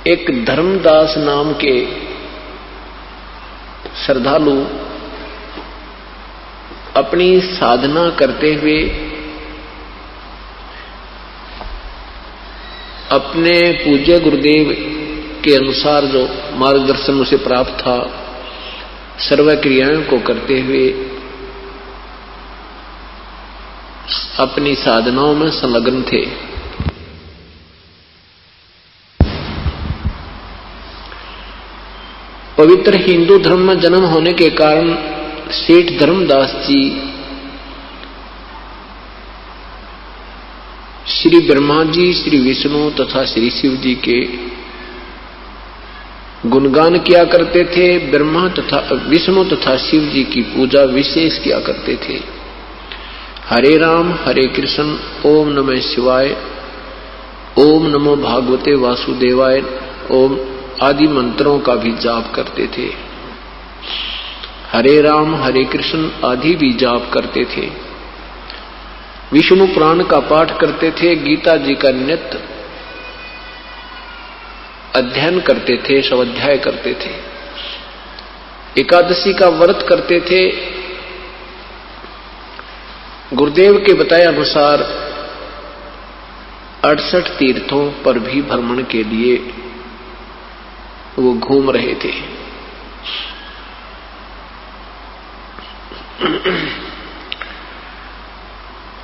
एक धर्मदास नाम के श्रद्धालु अपनी साधना करते हुए अपने पूज्य गुरुदेव के अनुसार जो मार्गदर्शन उसे प्राप्त था, सर्व क्रियाओं को करते हुए अपनी साधनाओं में संलग्न थे। पवित्र हिंदू धर्म में जन्म होने के कारण सेठ धर्मदास जी श्री ब्रह्मा जी, श्री विष्णु तथा श्री शिव जी के गुणगान किया करते थे। ब्रह्मा तथा विष्णु तथा शिव जी की पूजा विशेष किया करते थे। हरे राम हरे कृष्ण, ओम नमः शिवाय, ओम नमो भागवते वासुदेवाय, ओम आदि मंत्रों का भी जाप करते थे। हरे राम हरे कृष्ण आदि भी जाप करते थे। विष्णु पुराण का पाठ करते थे। गीता जी का नित्य अध्ययन करते थे, स्वाध्याय करते थे। एकादशी का व्रत करते थे। गुरुदेव के बताए अनुसार 68 तीर्थों पर भी भ्रमण के लिए वो घूम रहे थे।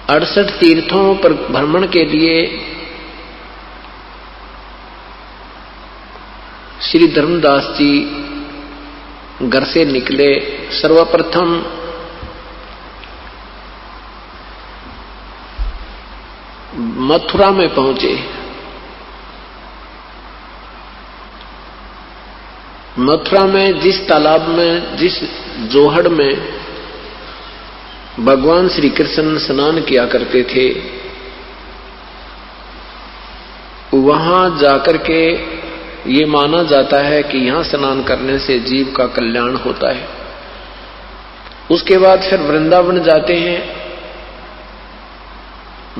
अड़सठ तीर्थों पर भ्रमण के लिए श्री धर्मदास जी घर से निकले। सर्वप्रथम मथुरा में पहुंचे। मथुरा में जिस तालाब में, जिस जोहड़ में भगवान श्री कृष्ण स्नान किया करते थे, वहां जाकर के ये माना जाता है कि यहां स्नान करने से जीव का कल्याण होता है। उसके बाद फिर वृंदावन जाते हैं।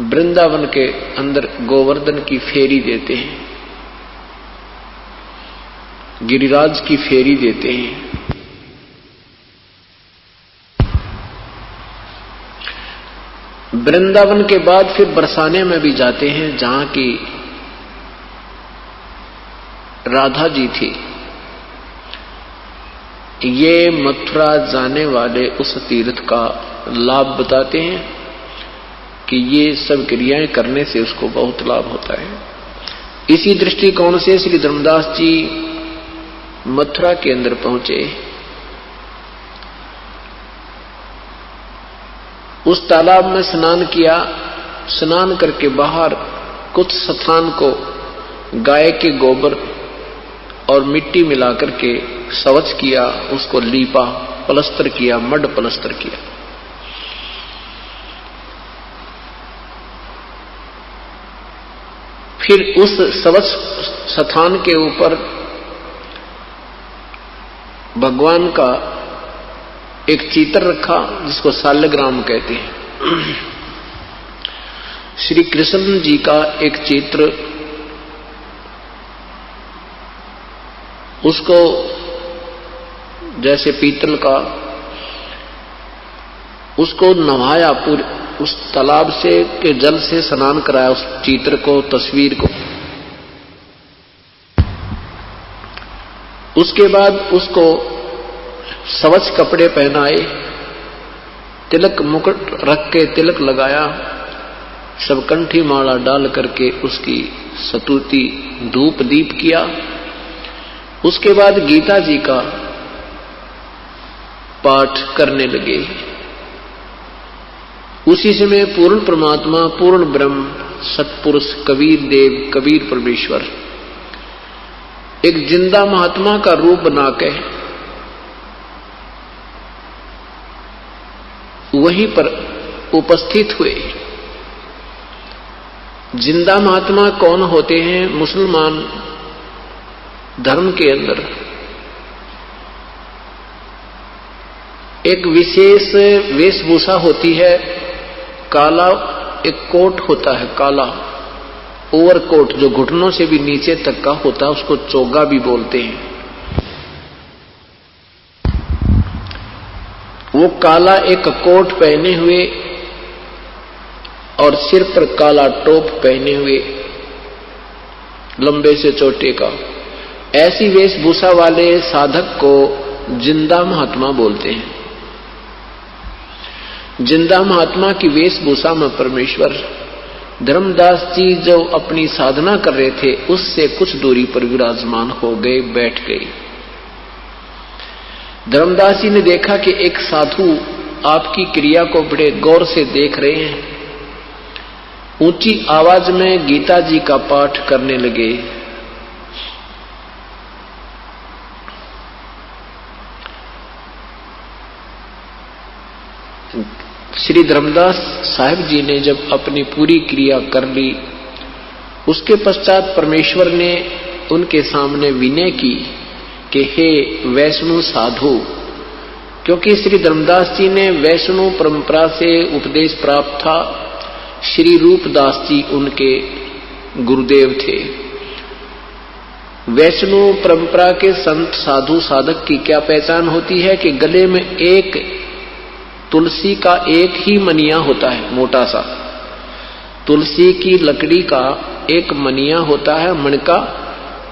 वृंदावन के अंदर गोवर्धन की फेरी देते हैं, गिरिराज की फेरी देते हैं। वृंदावन के बाद फिर बरसाने में भी जाते हैं, जहां की राधा जी थी। ये मथुरा जाने वाले उस तीर्थ का लाभ बताते हैं कि ये सब क्रियाएं करने से उसको बहुत लाभ होता है। इसी दृष्टिकोण से श्री धर्मदास जी मथुरा के अंदर पहुंचे। उस तालाब में स्नान किया। स्नान करके बाहर कुछ स्थान को गाय के गोबर और मिट्टी मिलाकर के स्वच्छ किया, उसको लीपा, प्लस्तर किया, मड प्लस्तर किया। फिर उस स्वच्छ स्थान के ऊपर भगवान का एक चित्र रखा, जिसको शालग्राम कहते हैं। श्री कृष्ण जी का एक चित्र, उसको जैसे पीतल का, उसको नहाया, पूरे उस तालाब से के जल से स्नान कराया, उस चित्र को, तस्वीर को। उसके बाद उसको स्वच्छ कपड़े पहनाए, तिलक मुकुट रख के तिलक लगाया, सब कंठी माला डाल करके उसकी स्तुति धूप दीप किया। उसके बाद गीता जी का पाठ करने लगे। उसी समय पूर्ण परमात्मा, पूर्ण ब्रह्म, सतपुरुष कबीर देव, कबीर परमेश्वर एक जिंदा महात्मा का रूप बना के वहीं पर उपस्थित हुए। जिंदा महात्मा कौन होते हैं? मुसलमान धर्म के अंदर एक विशेष वेशभूषा होती है, काला एक कोट होता है, काला ओवरकोट जो घुटनों से भी नीचे तक का होता है उसको चोगा भी बोलते हैं। वो काला एक कोट पहने हुए और सिर पर काला टोप पहने हुए, लंबे से चोटे का, ऐसी वेशभूषा वाले साधक को जिंदा महात्मा बोलते हैं। जिंदा महात्मा की वेशभूषा में परमेश्वर धर्मदास जी जो अपनी साधना कर रहे थे उससे कुछ दूरी पर विराजमान हो गए, बैठ गए। धर्मदास जी ने देखा कि एक साधु आपकी क्रिया को बड़े गौर से देख रहे हैं। ऊंची आवाज में गीता जी का पाठ करने लगे। श्री धर्मदास साहिब जी ने जब अपनी पूरी क्रिया कर ली, उसके पश्चात परमेश्वर ने उनके सामने विनय की कि हे वैष्णव साधु, क्योंकि श्री धर्मदास जी ने वैष्णव परंपरा से उपदेश प्राप्त था। श्री रूपदास जी उनके गुरुदेव थे। वैष्णव परंपरा के संत साधु साधक की क्या पहचान होती है कि गले में एक तुलसी का एक ही मनिया होता है, मोटा सा तुलसी की लकड़ी का एक मनिया होता है, मणका,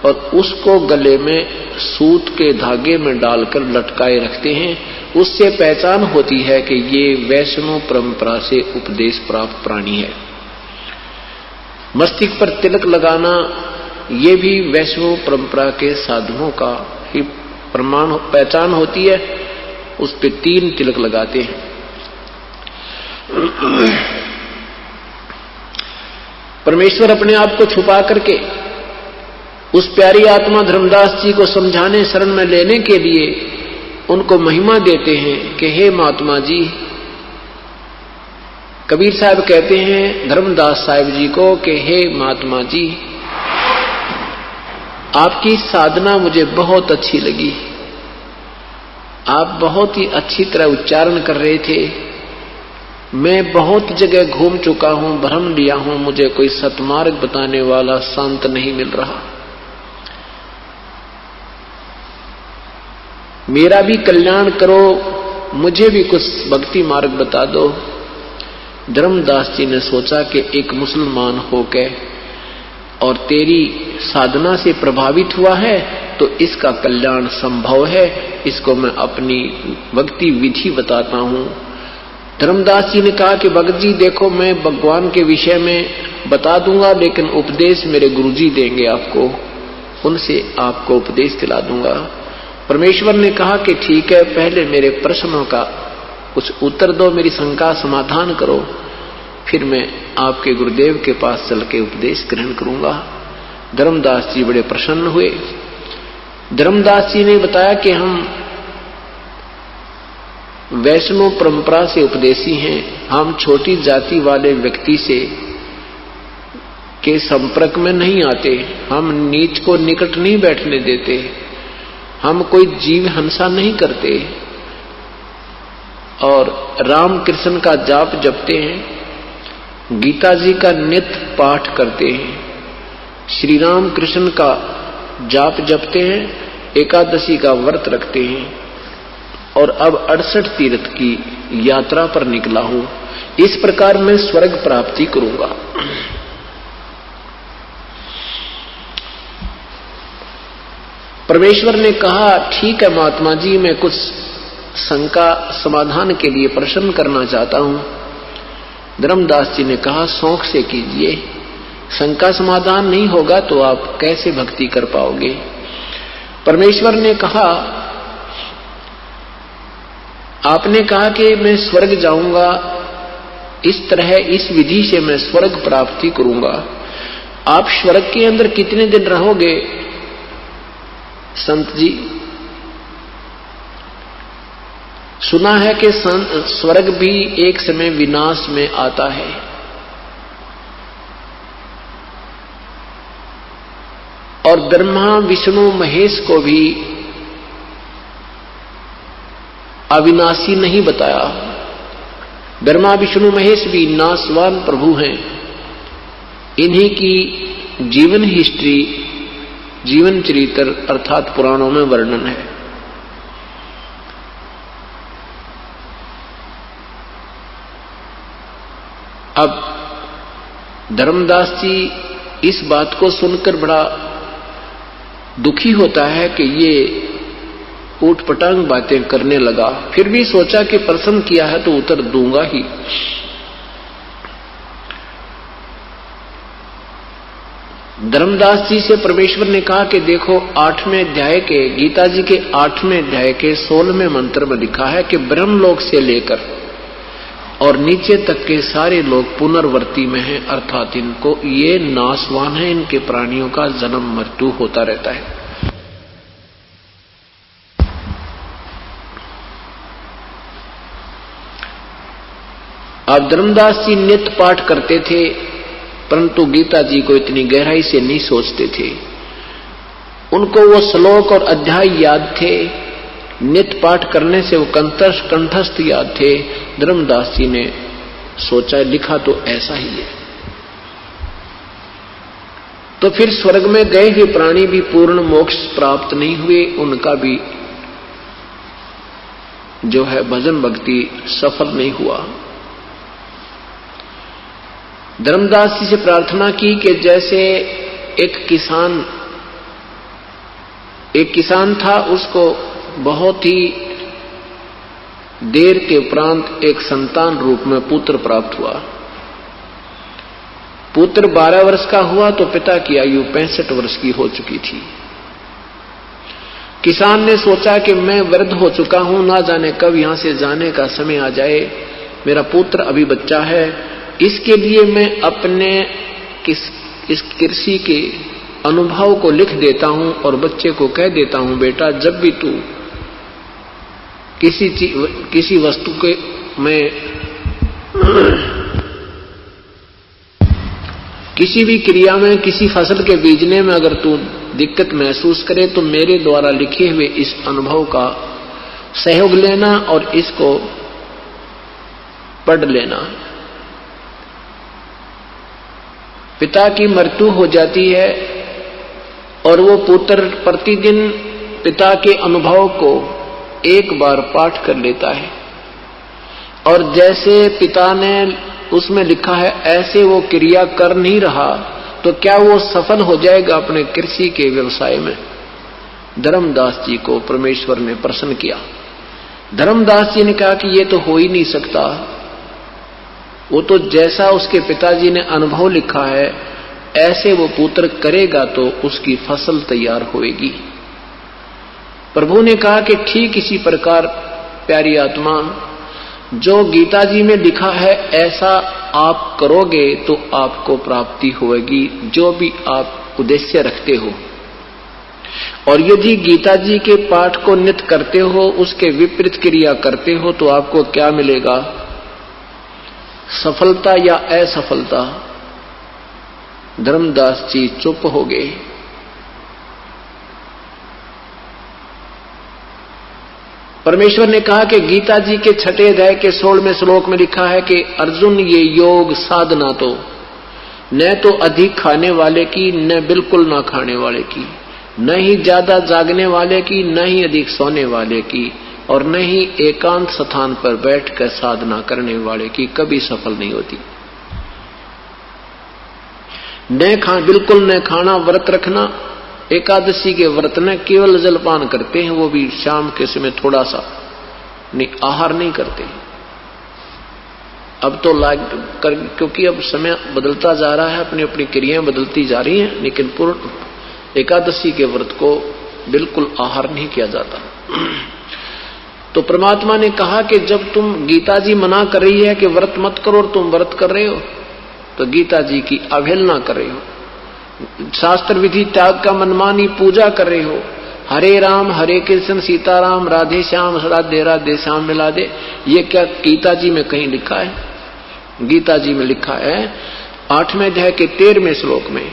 और उसको गले में सूत के धागे में डालकर लटकाए रखते हैं। उससे पहचान होती है कि ये वैष्णव परंपरा से उपदेश प्राप्त प्राणी है। मस्तिष्क पर तिलक लगाना ये भी वैष्णव परंपरा के साधुओं का ही प्रमाण पहचान होती है। उस पे 3 तिलक लगाते हैं। परमेश्वर अपने आप को छुपा करके उस प्यारी आत्मा धर्मदास जी को समझाने, शरण में लेने के लिए उनको महिमा देते हैं कि हे महात्मा जी। कबीर साहब कहते हैं धर्मदास साहिब जी को कि हे महात्मा जी, आपकी साधना मुझे बहुत अच्छी लगी। आप बहुत ही अच्छी तरह उच्चारण कर रहे थे। मैं बहुत जगह घूम चुका हूं, भ्रम लिया हूं, मुझे कोई सतमार्ग बताने वाला संत नहीं मिल रहा। मेरा भी कल्याण करो, मुझे भी कुछ भक्ति मार्ग बता दो। धर्मदास जी ने सोचा कि एक मुसलमान होकर और तेरी साधना से प्रभावित हुआ है तो इसका कल्याण संभव है, इसको मैं अपनी भक्ति विधि बताता हूं। धर्मदास जी ने कहा कि भगत जी देखो, मैं भगवान के विषय में बता दूंगा, लेकिन उपदेश मेरे गुरुजी देंगे आपको, उनसे आपको उपदेश दिला दूंगा। परमेश्वर ने कहा कि ठीक है, पहले मेरे प्रश्नों का कुछ उत्तर दो, मेरी शंका समाधान करो, फिर मैं आपके गुरुदेव के पास चल के उपदेश ग्रहण करूंगा। धर्मदास जी बड़े प्रसन्न हुए। धर्मदास जी ने बताया कि हम वैष्णव परंपरा से उपदेशी हैं, हम छोटी जाति वाले व्यक्ति से के संपर्क में नहीं आते, हम नीच को निकट नहीं बैठने देते, हम कोई जीव हिंसा नहीं करते और राम कृष्ण का जाप जपते हैं, गीता जी का नित्य पाठ करते हैं, श्री राम कृष्ण का जाप जपते हैं, एकादशी का व्रत रखते हैं और अब 68 तीर्थ की यात्रा पर निकला हूं। इस प्रकार मैं स्वर्ग प्राप्ति करूंगा। परमेश्वर ने कहा ठीक है महात्मा जी, मैं कुछ शंका समाधान के लिए प्रश्न करना चाहता हूं। धर्मदास जी ने कहा शौक से कीजिए, शंका समाधान नहीं होगा तो आप कैसे भक्ति कर पाओगे। परमेश्वर ने कहा आपने कहा कि मैं स्वर्ग जाऊंगा, इस तरह इस विधि से मैं स्वर्ग प्राप्ति करूंगा। आप स्वर्ग के अंदर कितने दिन रहोगे संत जी? सुना है कि स्वर्ग भी एक समय विनाश में आता है। और ब्रह्मा विष्णु महेश को भी अविनाशी नहीं बताया। ब्रह्मा विष्णु महेश भी नाशवान प्रभु हैं, इन्हीं की जीवन हिस्ट्री, जीवन चरित्र अर्थात पुराणों में वर्णन है। अब धर्मदास जी इस बात को सुनकर बड़ा दुखी होता है कि ये ऊटपटांग बातें करने लगा। फिर भी सोचा कि प्रश्न किया है तो उत्तर दूंगा ही। धर्मदास जी से परमेश्वर ने कहा कि देखो 8वें अध्याय के, गीता जी के 8वें अध्याय के 16वें मंत्र में लिखा है कि ब्रह्मलोक से लेकर और नीचे तक के सारे लोग पुनर्वर्ती में हैं, अर्थात इनको ये नाशवान है, इनके प्राणियों का जन्म मृत्यु होता रहता है। अब धर्मदास जी नित्य पाठ करते थे, परंतु गीता जी को इतनी गहराई से नहीं सोचते थे। उनको वो श्लोक और अध्याय याद थे, नित्य पाठ करने से वो कंठस्थ याद थे। धर्मदास जी ने सोचा लिखा तो ऐसा ही है। तो फिर स्वर्ग में गए हुए प्राणी भी पूर्ण मोक्ष प्राप्त नहीं हुए, उनका भी जो है भजन भक्ति सफल नहीं हुआ। धर्मदास जी से प्रार्थना की कि जैसे एक किसान था, उसको बहुत ही देर के उपरांत एक संतान रूप में पुत्र प्राप्त हुआ। पुत्र 12 वर्ष का हुआ तो पिता की आयु 65 वर्ष की हो चुकी थी। किसान ने सोचा कि मैं वृद्ध हो चुका हूं, ना जाने कब यहां से जाने का समय आ जाए, मेरा पुत्र अभी बच्चा है, इसके लिए मैं अपने इस कृषि के अनुभव को लिख देता हूं और बच्चे को कह देता हूं, बेटा जब भी तू किसी वस्तु के में किसी भी क्रिया में, किसी फसल के बीजने में अगर तू दिक्कत महसूस करे तो मेरे द्वारा लिखे हुए इस अनुभव का सहयोग लेना और इसको पढ़ लेना। पिता की मृत्यु हो जाती है और वो पुत्र प्रतिदिन पिता के अनुभव को एक बार पाठ कर लेता है, और जैसे पिता ने उसमें लिखा है ऐसे वो क्रिया कर नहीं रहा तो क्या वो सफल हो जाएगा अपने कृषि के व्यवसाय में? धर्मदास जी को परमेश्वर ने प्रसन्न किया। धर्मदास जी ने कहा कि ये तो हो ही नहीं सकता, वो तो जैसा उसके पिताजी ने अनुभव लिखा है ऐसे वो पुत्र करेगा तो उसकी फसल तैयार होएगी। प्रभु ने कहा कि ठीक इसी प्रकार प्यारी आत्मा, जो गीता जी में लिखा है ऐसा आप करोगे तो आपको प्राप्ति होगी, जो भी आप उद्देश्य रखते हो। और यदि गीता जी के पाठ को नित्य करते हो, उसके विपरीत क्रिया करते हो तो आपको क्या मिलेगा? सफलता या असफलता? धर्मदास जी चुप हो गए। परमेश्वर ने कहा कि गीता जी के 6 अध्याय के 16वें श्लोक में लिखा है कि अर्जुन, ये योग साधना तो न तो अधिक खाने वाले की, न बिल्कुल ना खाने वाले की, न ही ज्यादा जागने वाले की, न ही अधिक सोने वाले की, और न ही एकांत स्थान पर बैठकर साधना करने वाले की कभी सफल नहीं होती। बिल्कुल न खाना, व्रत रखना, एकादशी के व्रत न केवल जलपान करते हैं, वो भी शाम के समय थोड़ा सा, नहीं आहार नहीं करते। अब तो क्योंकि अब समय बदलता जा रहा है, अपनी अपनी क्रियाएं बदलती जा रही हैं, लेकिन पूर्ण एकादशी के व्रत को बिल्कुल आहार नहीं किया जाता। तो परमात्मा ने कहा कि जब तुम, गीता जी मना कर रही है कि व्रत मत करो और तुम व्रत कर रहे हो, तो गीता जी की अवहेलना कर रहे हो, शास्त्र विधि त्याग का मनमानी पूजा कर रहे हो। हरे राम हरे कृष्ण सीताराम राधे श्याम राधे राधे श्याम मिला दे, ये क्या गीता जी में कहीं लिखा है? गीता जी में लिखा है 8वें अध्याय के 13वें श्लोक में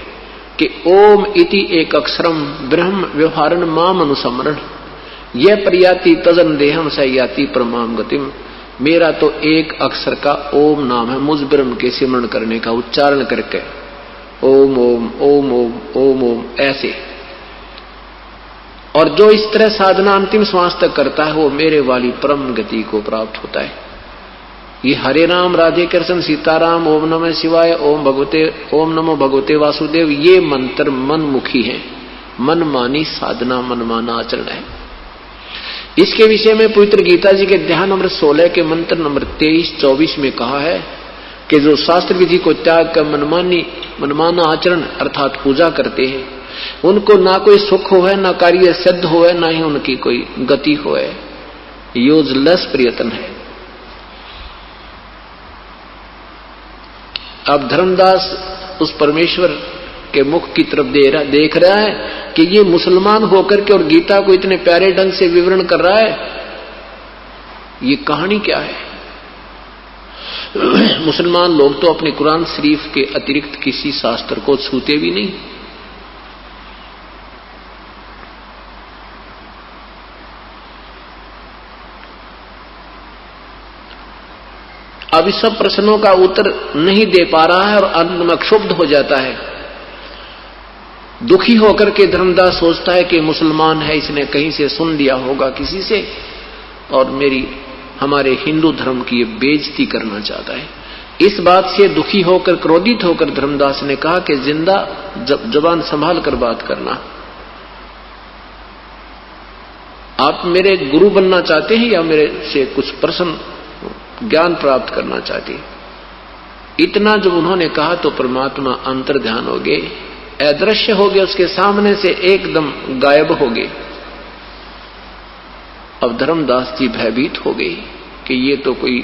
कि ओम इति एक अक्षरम ब्रह्म व्यवहारण माम अनुसमरण, यह प्रयाति तजन देहम सयाति परमाम गतिम। मेरा तो एक अक्षर का ओम नाम है, मुझ ब्रह्म के सिमरण करने का उच्चारण करके ओम ओम ओम ओम ओम ओम ऐसे। और जो इस तरह साधना अंतिम श्वास तक करता है वो मेरे वाली परम गति को प्राप्त होता है। ये हरे राम राधे कृष्ण सीताराम ओम नमः शिवाय ओम नमो भगवते वासुदेव, ये मंत्र मनमुखी है, मनमानी साधना, मनमाना आचरण है। इसके विषय में पवित्र गीता जी के अध्याय नंबर 16 के मंत्र नंबर 23-24 में कहा है कि जो शास्त्र विधि को त्याग कर मनमाना आचरण अर्थात पूजा करते हैं, उनको ना कोई सुख हो है, ना कार्य सिद्ध हो है, ना ही उनकी कोई गति हो है, यूजलेस प्रयत्न है। अब धर्मदास उस परमेश्वर के मुख की तरफ देख रहा है कि ये मुसलमान होकर के और गीता को इतने प्यारे ढंग से विवरण कर रहा है, ये कहानी क्या है? मुसलमान लोग तो अपने कुरान शरीफ के अतिरिक्त किसी शास्त्र को छूते भी नहीं। अब इस सब प्रश्नों का उत्तर नहीं दे पा रहा है और अंत में क्षुब्ध हो जाता है। दुखी होकर के धर्मदास सोचता है कि मुसलमान है, इसने कहीं से सुन लिया होगा किसी से और हमारे हिंदू धर्म की बेइज्जती करना चाहता है। इस बात से दुखी होकर क्रोधित होकर धर्मदास ने कहा कि जिंदा जबान संभाल कर बात करना। आप मेरे गुरु बनना चाहते हैं या मेरे से कुछ प्रश्न ज्ञान प्राप्त करना चाहते हैं? इतना जब उन्होंने कहा तो परमात्मा अंतर ध्यान हो गए, अदृश्य हो गए, उसके सामने से एकदम गायब हो गए। अब धर्मदास जी भयभीत हो गए कि ये तो कोई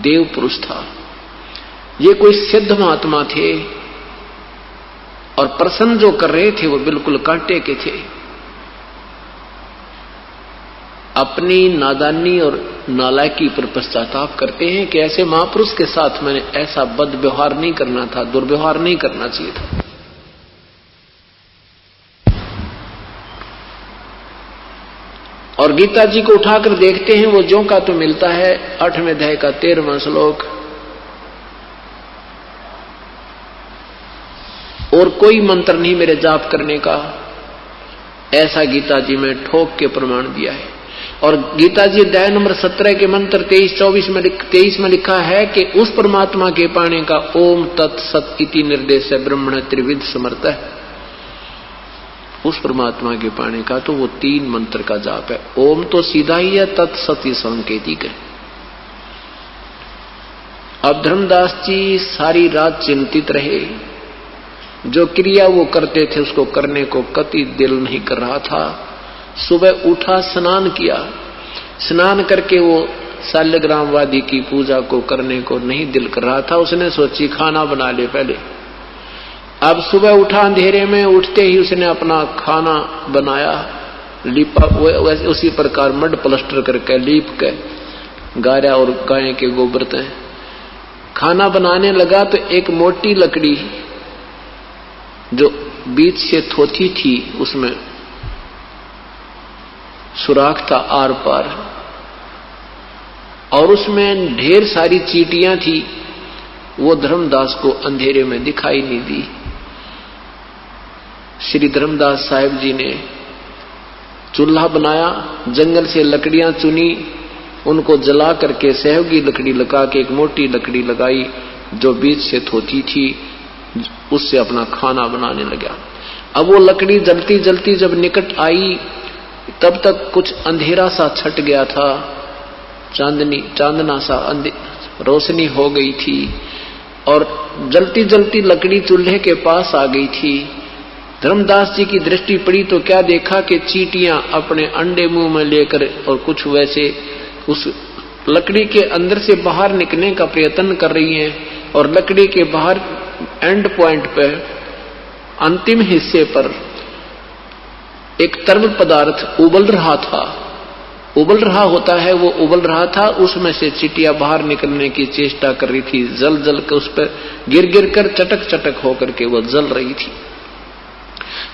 देव पुरुष था, ये कोई सिद्ध महात्मा थे और प्रश्न जो कर रहे थे वो बिल्कुल कांटे के थे। अपनी नादानी और नालायकी पर पश्चाताप करते हैं कि ऐसे महापुरुष के साथ मैंने ऐसा बदव्यवहार नहीं करना था, दुर्व्यवहार नहीं करना चाहिए था। और गीता जी को उठाकर देखते हैं, वो ज्यों का तो मिलता है 8वें अध्याय का 13वां श्लोक, और कोई मंत्र नहीं मेरे जाप करने का, ऐसा गीता जी में ठोक के प्रमाण दिया है। और गीता जी अध्याय नंबर 17 के मंत्र 23 में लिखा है कि उस परमात्मा के पाने का ओम तत्सत इति निर्देश ब्रह्मण त्रिविध समर्थ है। उस परमात्मा के पाने का तो वो 3 मंत्र का जाप है। ओम तो सीधा ही है, तत्सत सांकेतिक है। अब धर्मदास जी सारी रात चिंतित रहे, जो क्रिया वो करते थे उसको करने को कति दिल नहीं कर रहा था। सुबह उठा, स्नान किया, स्नान करके वो शाल्यग्रामवादी की पूजा को करने को नहीं दिल कर रहा था। उसने सोची खाना बना ले पहले। अब सुबह उठा, अंधेरे में उठते ही उसने अपना खाना बनाया, लीपा, उसी प्रकार मड प्लस्टर करके लीप के गारा और गाय के गोबर से खाना बनाने लगा। तो एक मोटी लकड़ी जो बीच से थोथी थी, उसमें सुराख था आर पार, और उसमें ढेर सारी चींटियां थी। वो धर्मदास को अंधेरे में दिखाई नहीं दी। श्री धर्मदास साहिब जी ने चूल्हा बनाया, जंगल से लकड़ियां चुनी, उनको जला करके सहयोगी लकड़ी लगा के एक मोटी लकड़ी लगाई जो बीच से थोथी थी, उससे अपना खाना बनाने लगा। अब वो लकड़ी जलती जलती जब निकट आई तब तक कुछ अंधेरा सा छट गया था, चांदना सा रोशनी हो गई थी और जलती जलती लकड़ी चूल्हे के पास आ गई थी। धर्मदास जी की दृष्टि पड़ी तो क्या देखा कि चींटियां अपने अंडे मुंह में लेकर और कुछ वैसे उस लकड़ी के अंदर से बाहर निकलने का प्रयत्न कर रही हैं, और लकड़ी के बाहर एंड पॉइंट पर अंतिम हिस्से पर एक तरल पदार्थ उबल रहा था। उबल रहा होता है, वो उबल रहा था, उसमें से चींटियां बाहर निकलने की चेष्टा कर रही थी। जल जल कर उस पर गिर गिर कर चटक चटक होकर के वो जल रही थी,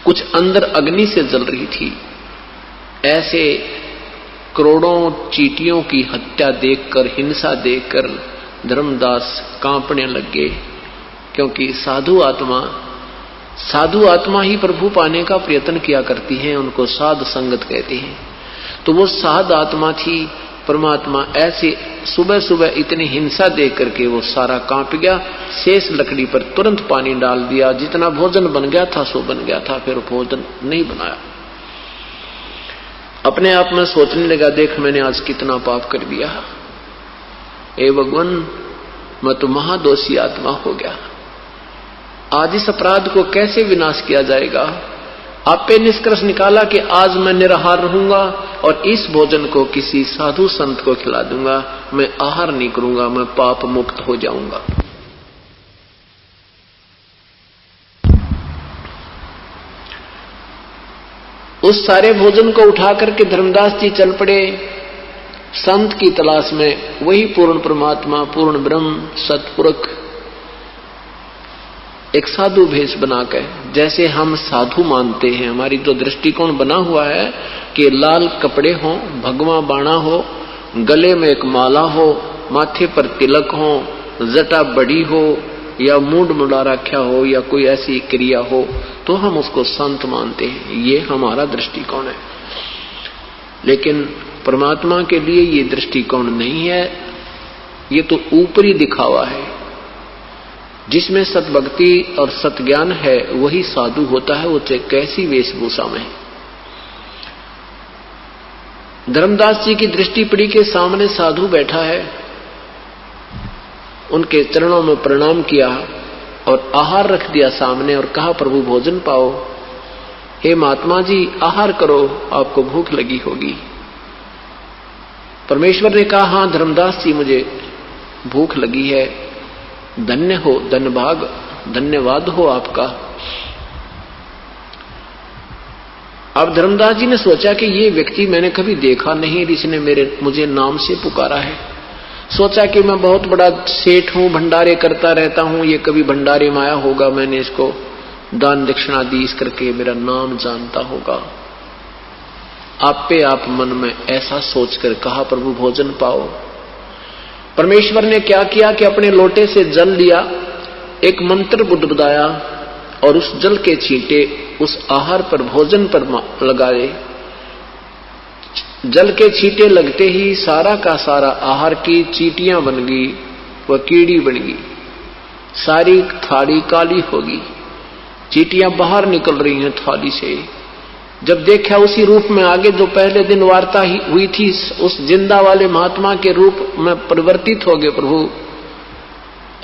कुछ अंदर अग्नि से जल रही थी। ऐसे करोड़ों चींटियों की हत्या देखकर, हिंसा देखकर धर्मदास कांपने लग गए क्योंकि साधु आत्मा ही प्रभु पाने का प्रयत्न किया करती है, उनको साध संगत कहते हैं। तो वो साध आत्मा थी। परमात्मा ऐसे सुबह सुबह इतनी हिंसा देख करके वो सारा कांप गया, शेष लकड़ी पर तुरंत पानी डाल दिया। जितना भोजन बन गया था सो बन गया था, फिर भोजन नहीं बनाया। अपने आप में सोचने लगा, देख मैंने आज कितना पाप कर दिया, हे भगवान मैं तो महादोषी आत्मा हो गया। आज इस अपराध को कैसे विनाश किया जाएगा? आपे निष्कर्ष निकाला कि आज मैं निराहार रहूंगा और इस भोजन को किसी साधु संत को खिला दूंगा, मैं आहार नहीं करूंगा, मैं पाप मुक्त हो जाऊंगा। उस सारे भोजन को उठा करके धर्मदास जी चल पड़े संत की तलाश में। वही पूर्ण परमात्मा, पूर्ण ब्रह्म, सतपुरुष एक साधु भेष बनाकर, जैसे हम साधु मानते हैं, हमारी जो दृष्टिकोण बना हुआ है कि लाल कपड़े हो, भगवा बाणा हो, गले में एक माला हो, माथे पर तिलक हो, जटा बड़ी हो या मूड मुड़ा रखा हो या कोई ऐसी क्रिया हो, तो हम उसको संत मानते हैं। ये हमारा दृष्टिकोण है। लेकिन परमात्मा के लिए ये दृष्टिकोण नहीं है, ये तो ऊपरी दिखावा है। जिसमें सतभक्ति और सतज्ञान है वही साधु होता है, वो चाहे कैसी वेशभूषा में। धर्मदास जी की दृष्टि पड़ी के सामने साधु बैठा है, उनके चरणों में प्रणाम किया और आहार रख दिया सामने और कहा प्रभु भोजन पाओ। हे महात्मा जी आहार करो, आपको भूख लगी होगी। परमेश्वर ने कहा हां धर्मदास जी मुझे भूख लगी है, धन्य हो, धन्यभाग, धन्यवाद हो आपका। अब धर्मदास जी ने सोचा कि ये व्यक्ति मैंने कभी देखा नहीं, इसने मुझे नाम से पुकारा है। सोचा कि मैं बहुत बड़ा सेठ हूं, भंडारे करता रहता हूं, ये कभी भंडारे में आया होगा, मैंने इसको दान दक्षिणा दी, इस करके मेरा नाम जानता होगा। आप पे आप मन में ऐसा सोचकर कहा प्रभु भोजन पाओ। परमेश्वर ने क्या किया कि अपने लोटे से जल लिया, एक मंत्र बुदबुदाया और उस जल के छींटे उस आहार पर, भोजन पर लगाए। जल के छींटे लगते ही सारा का सारा आहार की चींटियां बन गई, वह कीड़ी बन गई, सारी थाली काली होगी, चींटियां बाहर निकल रही हैं थाली से। जब देखा उसी रूप में आगे जो पहले दिन वार्ता हुई थी, उस जिंदा वाले महात्मा के रूप में परिवर्तित हो गए प्रभु,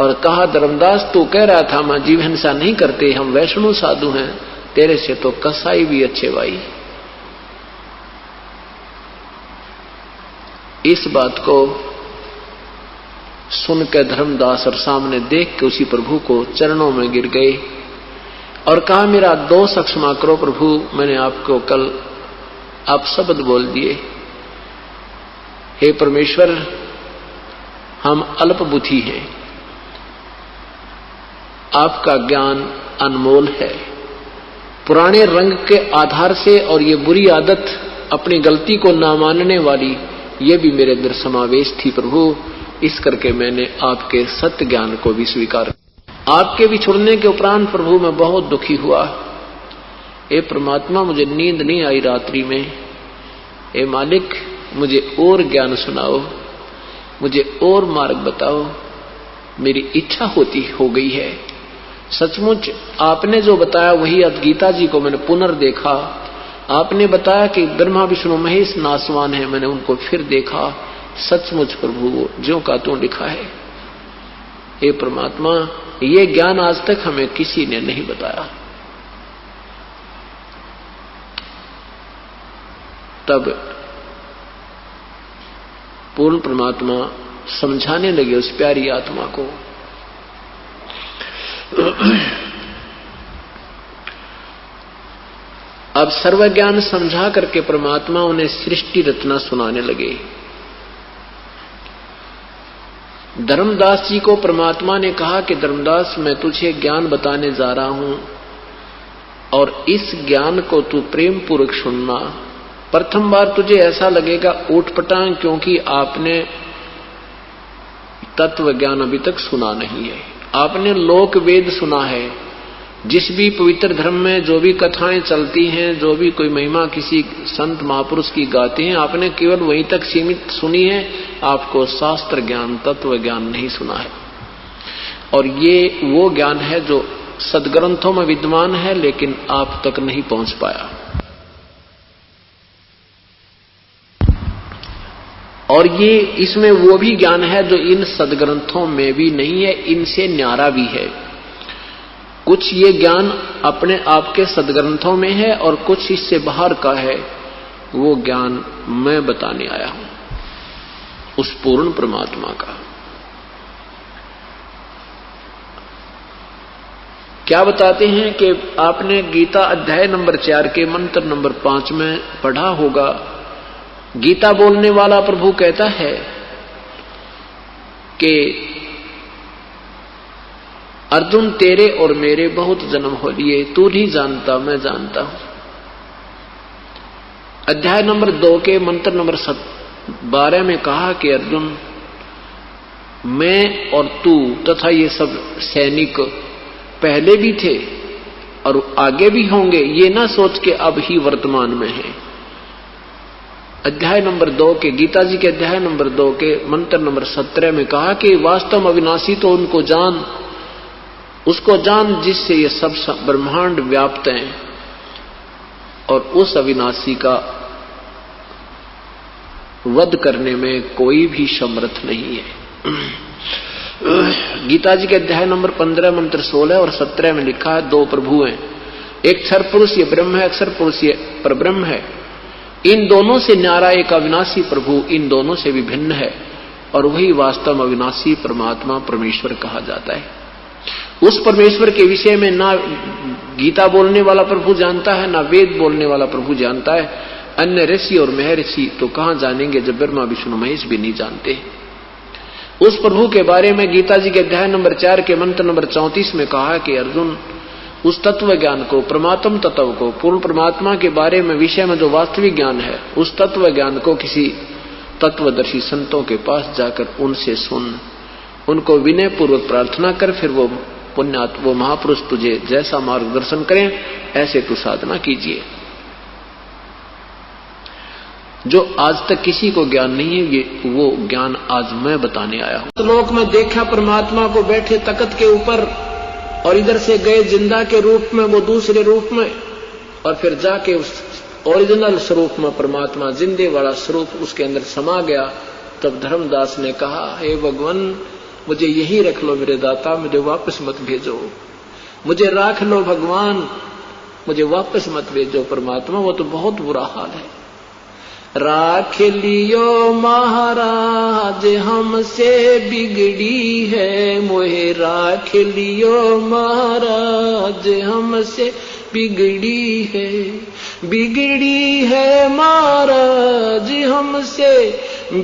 और कहा धर्मदास तू कह रहा था मैं जीव हिंसा नहीं करते, हम वैष्णव साधु हैं, तेरे से तो कसाई भी अच्छे भाई। इस बात को सुनकर धर्मदास और सामने देख के उसी प्रभु को चरणों में गिर गए और कहा मेरा दोष क्षमा करो प्रभु, मैंने आपको कल आप शब्द बोल दिए। हे परमेश्वर हम अल्प बुद्धि हैं, आपका ज्ञान अनमोल है। पुराने रंग के आधार से और ये बुरी आदत अपनी गलती को ना मानने वाली, ये भी मेरे अंदर समावेश थी प्रभु, इस करके मैंने आपके सत्य ज्ञान को भी स्वीकार। आपके बिछुड़ने के उपरांत प्रभु मैं बहुत दुखी हुआ। हे परमात्मा मुझे नींद नहीं आई रात्रि में, हे मालिक मुझे और ज्ञान सुनाओ, मुझे और मार्ग बताओ, मेरी इच्छा हो गई है। सचमुच आपने जो बताया वही अब गीता जी को मैंने पुनर्देखा। आपने बताया कि ब्रह्मा विष्णु महेश नासवान है, मैंने उनको फिर देखा। सचमुच प्रभु ज्यों का त्यों लिखा है। हे परमात्मा ये ज्ञान आज तक हमें किसी ने नहीं बताया। तब पूर्ण परमात्मा समझाने लगे उस प्यारी आत्मा को। अब सर्वज्ञान समझा करके परमात्मा उन्हें सृष्टि रचना सुनाने लगे। धर्मदास जी को परमात्मा ने कहा कि धर्मदास मैं तुझे ज्ञान बताने जा रहा हूं और इस ज्ञान को तू प्रेम पूर्वक सुनना। प्रथम बार तुझे ऐसा लगेगा ऊटपटांग, क्योंकि आपने तत्व ज्ञान अभी तक सुना नहीं है। आपने लोक वेद सुना है, जिस भी पवित्र धर्म में जो भी कथाएं चलती हैं, जो भी कोई महिमा किसी संत महापुरुष की गाते हैं, आपने केवल वहीं तक सीमित सुनी है, आपको शास्त्र ज्ञान, तत्व ज्ञान नहीं सुना है। और ये वो ज्ञान है जो सदग्रंथों में विद्यमान है, लेकिन आप तक नहीं पहुंच पाया। और ये इसमें वो भी ज्ञान है जो इन सदग्रंथों में भी नहीं है, इनसे न्यारा भी है। कुछ ये ज्ञान अपने आप के सदग्रंथों में है और कुछ इससे बाहर का है। वो ज्ञान मैं बताने आया हूं, उस पूर्ण परमात्मा का। क्या बताते हैं कि आपने गीता अध्याय नंबर 4 के मंत्र नंबर 5 में पढ़ा होगा। गीता बोलने वाला प्रभु कहता है कि अर्जुन, तेरे और मेरे बहुत जन्म हो लिए, तू नहीं जानता, मैं जानता हूं। अध्याय नंबर 2 के मंत्र नंबर 12 में कहा कि अर्जुन, मैं और तू तथा ये सब सैनिक पहले भी थे और आगे भी होंगे, ये ना सोच के अब ही वर्तमान में है। अध्याय नंबर 2 के, गीता जी के अध्याय नंबर 2 के मंत्र नंबर 17 में कहा कि वास्तव में अविनाशी तो उनको जान, उसको जान जिससे ये सब ब्रह्मांड व्याप्त हैं, और उस अविनाशी का वध करने में कोई भी समर्थ नहीं है। गीता जी के अध्याय नंबर 15 मंत्र 16 और 17 में लिखा है, 2 प्रभु हैं, एक क्षर पुरुष ये ब्रह्म है, अक्षर पुरुष ये परब्रह्म है। इन दोनों से न्यारा एक अविनाशी प्रभु इन दोनों से भी भिन्न है, और वही वास्तव में अविनाशी परमात्मा परमेश्वर कहा जाता है। उस परमेश्वर के विषय में ना गीता बोलने वाला प्रभु जानता है, ना वेद बोलने वाला प्रभु जानता है। अन्य ऋषि और महर्षि तो कहां जानेंगे जब ब्रह्मा विष्णु महेश भी नहीं जानते। उस प्रभु के बारे में गीता जी के अध्याय नंबर 4 के मंत्र नंबर 34 में कहा कि अर्जुन, उस तत्व ज्ञान को, परमात्म तत्व को, पूर्ण परमात्मा के बारे में विषय में जो वास्तविक ज्ञान है, उस तत्व ज्ञान को किसी तत्वदर्शी संतों के पास जाकर उनसे सुन, उनको विनय पूर्वक प्रार्थना कर, फिर वो पुण्यात्मा, वो महापुरुष तुझे जैसा मार्गदर्शन करें ऐसे तू साधना कीजिए। जो आज तक किसी को ज्ञान नहीं है, ये वो ज्ञान आज मैं बताने आया हूं। लोक में देखा परमात्मा को बैठे तख्त के ऊपर, और इधर से गए जिंदा के रूप में, वो दूसरे रूप में, और फिर जाके उस ओरिजिनल स्वरूप में परमात्मा जिंदे वाला स्वरूप उसके अंदर समा गया। तब धर्मदास ने कहा, हे भगवान, मुझे यही रख लो मेरे दाता, मुझे वापस मत भेजो, मुझे राख लो भगवान, मुझे वापस मत भेजो परमात्मा, वो तो बहुत बुरा हाल है। राख लियो महाराज हमसे बिगड़ी है, मोहे राख लियो महाराज हमसे बिगड़ी है, बिगड़ी है महाराज हमसे,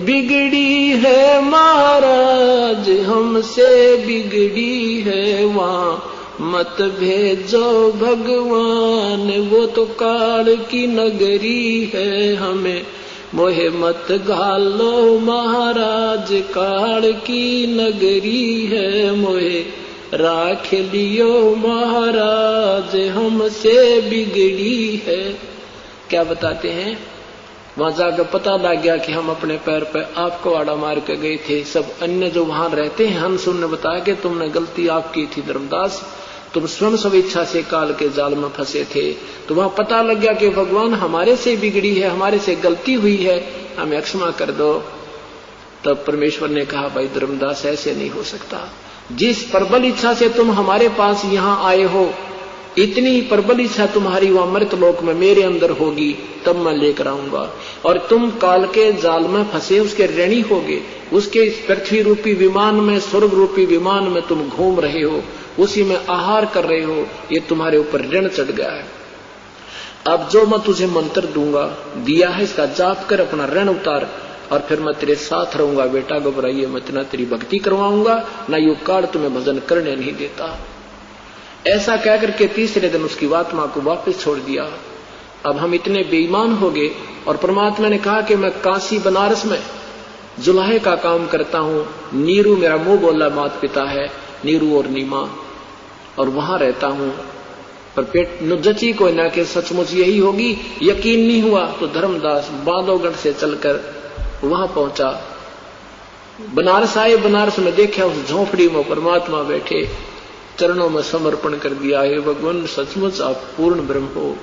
बिगड़ी है महाराज हमसे बिगड़ी है। वहां मत भेजो भगवान, वो तो काल की नगरी है, हमें मोहे मत घालो महाराज, काल की नगरी है, मोहे राख लियो महाराज हमसे बिगड़ी है। क्या बताते हैं, वहां जाकर पता लग गया कि हम अपने पैर पे आपको आड़ा मार के गए थे। सब अन्य जो वहां रहते हैं हंस ने बताया कि तुमने गलती आपकी थी धर्मदास, तुम स्वयं स्वेच्छा से काल के जाल में फंसे थे। तो वहां पता लग गया कि भगवान हमारे से बिगड़ी है, हमारे से गलती हुई है, हमें क्षमा कर दो। तब परमेश्वर ने कहा, भाई धर्मदास ऐसे नहीं हो सकता, जिस प्रबल इच्छा से तुम हमारे पास यहाँ आए हो, इतनी ही प्रबल इच्छा तुम्हारी वहां मृतलोक में मेरे अंदर होगी, तब मैं लेकर आऊंगा। और तुम काल के जाल में फंसे उसके ऋणी होगे, उसके पृथ्वी रूपी विमान में, स्वर्ग रूपी विमान में तुम घूम रहे हो, उसी में आहार कर रहे हो, ये तुम्हारे ऊपर ऋण चढ़ गया है। अब जो मैं तुझे मंत्र दूंगा, दिया है, इसका जाप कर, अपना ऋण उतार, और फिर मैं तेरे साथ रहूंगा। बेटा घबराइए मत, ना तेरी भक्ति करवाऊंगा, ना यू काल तुम्हें भजन करने नहीं देता। ऐसा कहकर के तीसरे दिन उसकी आत्मा को वापस छोड़ दिया। अब हम इतने बेईमान हो गए, और परमात्मा ने कहा कि मैं काशी बनारस में जुलाहे का काम करता हूं, नीरू मेरा मुंह बोला माता पिता है, नीरू और नीमा, और वहां रहता हूं। पर पेट जची को ना के सचमुच यही होगी, यकीन नहीं हुआ तो धर्मदास बांधवगढ़ से चलकर वहां पहुंचा। बनारस आए, बनारस में देखा उस झोंपड़ी में परमात्मा बैठे, चरणों में समर्पण कर दिया, हे भगवान सचमुच आप पूर्ण ब्रह्म हो।